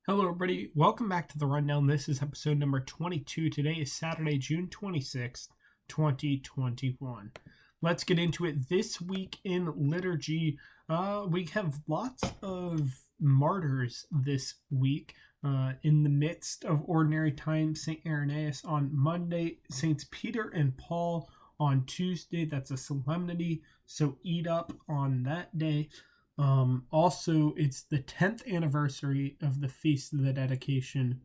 Hello, everybody. Welcome back to the Rundown. This is episode number 22. Today is Saturday, June 26th, 2021. Let's get into it. This week in liturgy, we have lots of martyrs this week. In the midst of ordinary time, St. Irenaeus on Monday, Saints Peter and Paul on Tuesday. That's a solemnity, so eat up on that day. Also, it's the 10th anniversary of the Feast of the Dedication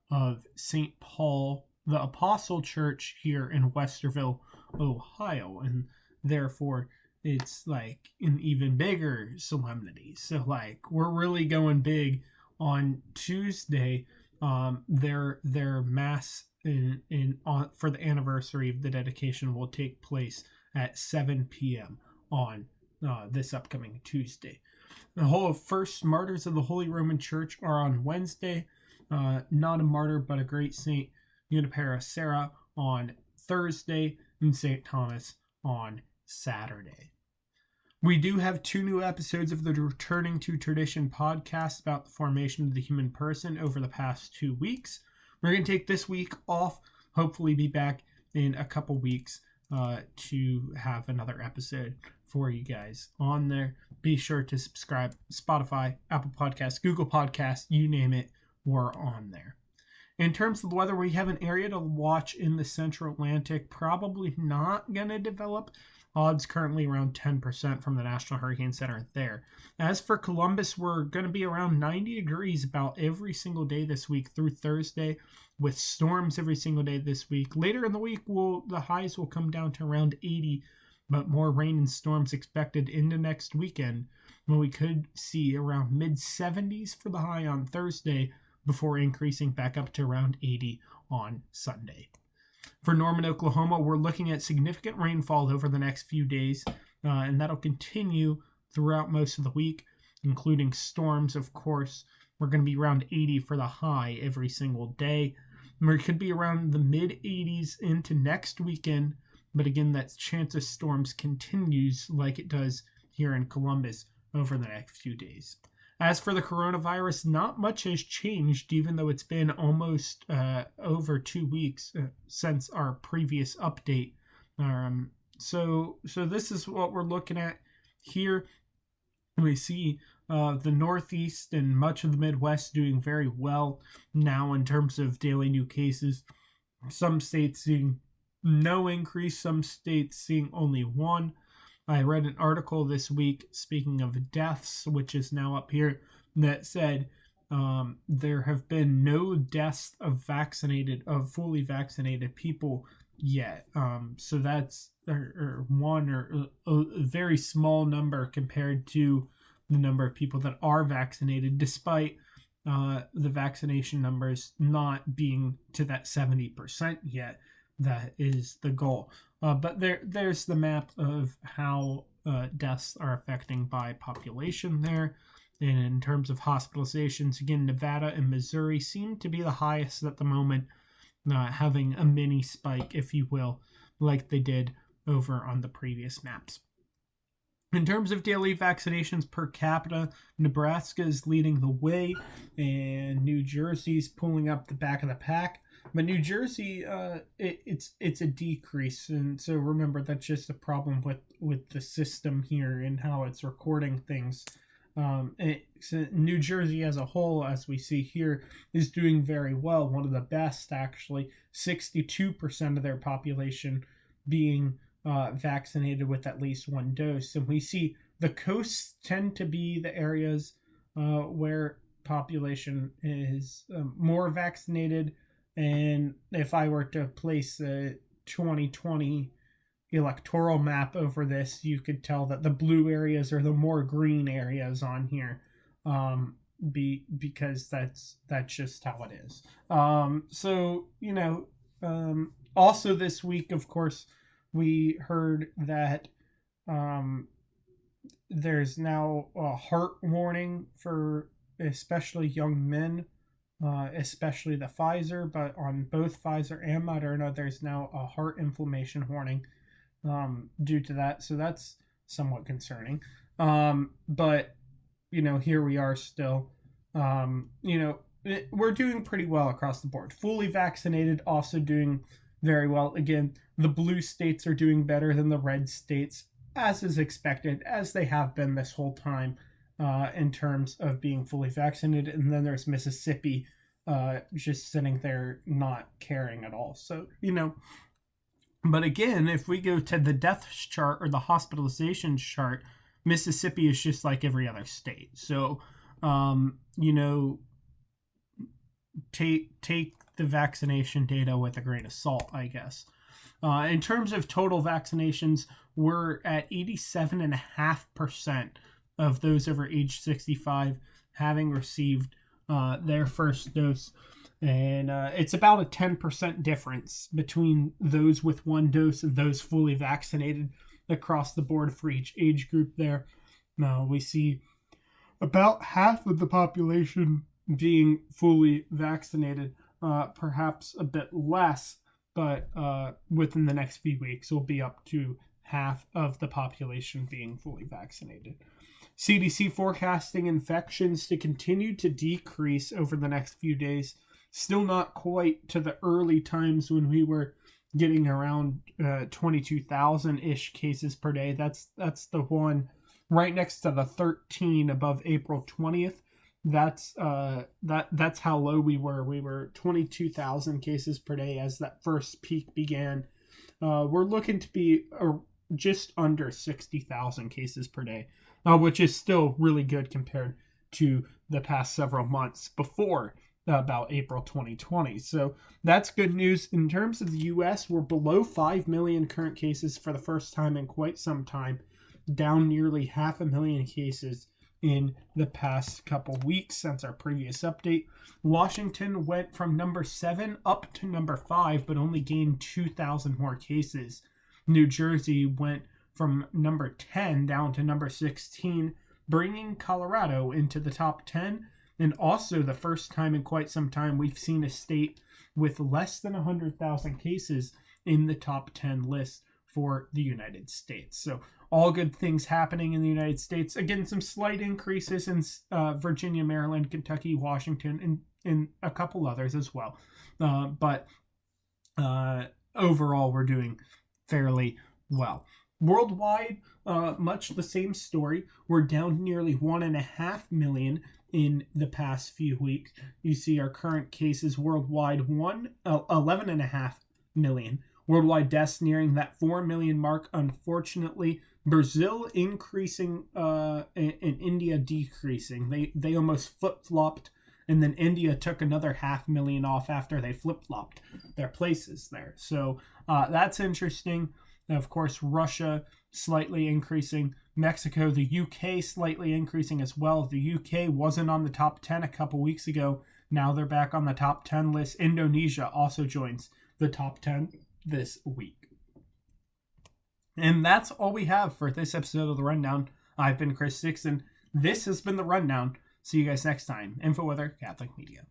of St. Paul, the Apostle Church here in Westerville, Ohio, and therefore it's like an even bigger solemnity. So, like, we're really going big on Tuesday. Their mass for the anniversary of the dedication will take place at 7 p.m. on this upcoming Tuesday. The whole first martyrs of the Holy Roman Church are on Wednesday. Not a martyr, but a great saint, Junipera Serra, on Thursday, and St. Thomas on Saturday. We do have 2 new episodes of the Returning to Tradition podcast about the formation of the human person over the past 2 weeks. We're going to take this week off, hopefully be back in a couple weeks to have another episode for you guys on there. Be sure to subscribe. Spotify, Apple Podcasts, Google Podcasts, you name it, we're on there. In terms of the weather, we have an area to watch in the Central Atlantic. Probably not going to develop. Odds currently around 10% from the National Hurricane Center there. As for Columbus, we're going to be around 90 degrees about every single day this week through Thursday, with storms every single day this week. Later in the week, the highs will come down to around 80, but more rain and storms expected into next weekend, when we could see around mid-70s for the high on Thursday before increasing back up to around 80 on Sunday. For Norman, Oklahoma, we're looking at significant rainfall over the next few days, and that'll continue throughout most of the week, including storms, of course. We're going to be around 80 for the high every single day. We could be around the mid-80s into next weekend, but again, that chance of storms continues like it does here in Columbus over the next few days. As for the coronavirus, not much has changed, even though it's been almost over 2 weeks since our previous update. So this is what we're looking at here. We see the Northeast and much of the Midwest doing very well now in terms of daily new cases. Some states seeing no increase, some states seeing only one. I read an article this week, speaking of deaths, which is now up here, that said there have been no deaths of fully vaccinated people yet. So that's one or a very small number compared to the number of people that are vaccinated, despite the vaccination numbers not being to that 70% yet. That is the goal. But there's the map of how deaths are affecting by population there. And in terms of hospitalizations, again, Nevada and Missouri seem to be the highest at the moment, having a mini spike, if you will, like they did over on the previous maps. In terms of daily vaccinations per capita, Nebraska is leading the way, and New Jersey's pulling up the back of the pack. But New Jersey, it's a decrease, and so remember that's just a problem with the system here and how it's recording things. New Jersey as a whole, as we see here, is doing very well. One of the best, actually. 62% of their population being vaccinated with at least one dose. And we see the coasts tend to be the areas where population is more vaccinated. And if I were to place a 2020 electoral map over this, you could tell that the blue areas are the more green areas on here, because that's just how it is. Also this week, of course, we heard that there's now a heart warning for especially young men, especially the Pfizer, but on both Pfizer and Moderna, there's now a heart inflammation warning due to that. So that's somewhat concerning. But, here we are still. we're doing pretty well across the board. Fully vaccinated, also doing very well. Again, the blue states are doing better than the red states, as is expected, as they have been this whole time in terms of being fully vaccinated. And then there's Mississippi just sitting there not caring at all. So, but again, if we go to the death chart or the hospitalization chart, Mississippi is just like every other state. So, take the vaccination data with a grain of salt, I guess. In terms of total vaccinations, we're at 87.5% of those over age 65 having received their first dose. And it's about a 10% difference between those with one dose and those fully vaccinated across the board for each age group there. Now we see about half of the population being fully vaccinated, perhaps a bit less, but within the next few weeks, we'll be up to half of the population being fully vaccinated. CDC forecasting infections to continue to decrease over the next few days. Still not quite to the early times when we were getting around 22,000-ish cases per day. That's the one right next to the 13 above April 20th. That's how low we were. We were 22,000 cases per day as that first peak began. We're looking to be just under 60,000 cases per day, which is still really good compared to the past several months before about April 2020. So that's good news. In terms of the U.S., we're below 5 million current cases for the first time in quite some time, down nearly 500,000 cases in the past couple weeks since our previous update. Washington went from number 7 up to number 5, but only gained 2,000 more cases. New Jersey went from number 10 down to number 16, bringing Colorado into the top 10. And also the first time in quite some time we've seen a state with less than 100,000 cases in the top 10 list for the United States. So all good things happening in the United States. Again, some slight increases in Virginia, Maryland, Kentucky, Washington, and a couple others as well. But overall, we're doing fairly well. Worldwide, much the same story. We're down nearly 1.5 million in the past few weeks. You see our current cases worldwide, 11.5 million. Worldwide deaths nearing that 4 million mark, unfortunately. Brazil increasing and India decreasing. They almost flip-flopped, and then India took another 500,000 off after they flip-flopped their places there. So that's interesting. Of course, Russia slightly increasing. Mexico, the UK slightly increasing as well. The UK wasn't on the top 10 a couple weeks ago. Now they're back on the top 10 list. Indonesia also joins the top 10 this week. And that's all we have for this episode of The Rundown. I've been Chris Dixon. This has been The Rundown. See you guys next time. InfoWeather Catholic Media.